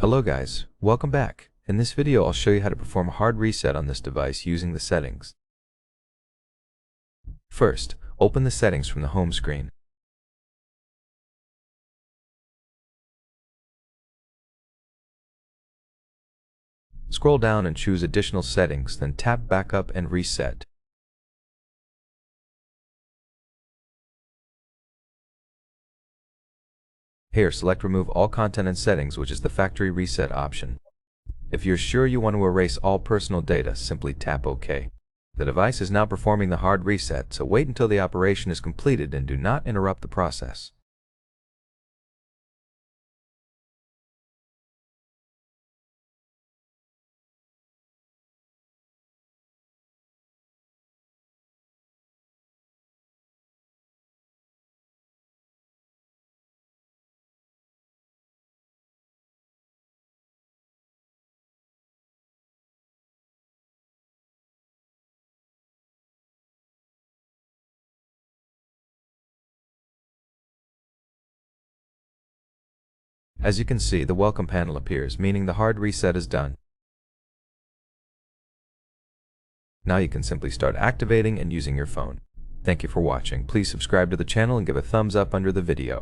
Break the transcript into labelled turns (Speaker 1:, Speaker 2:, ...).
Speaker 1: Hello guys, welcome back. In this video I'll show you how to perform a hard reset on this device using the settings. First, open the settings from the home screen. Scroll down and choose Additional Settings, then tap Backup and Reset. Here, select Remove All Content and Settings, which is the factory reset option. If you're sure you want to erase all personal data, simply tap OK. The device is now performing the hard reset, so wait until the operation is completed and do not interrupt the process. As you can see, the welcome panel appears, meaning the hard reset is done. Now you can simply start activating and using your phone. Thank you for watching. Please subscribe to the channel and give a thumbs up under the video.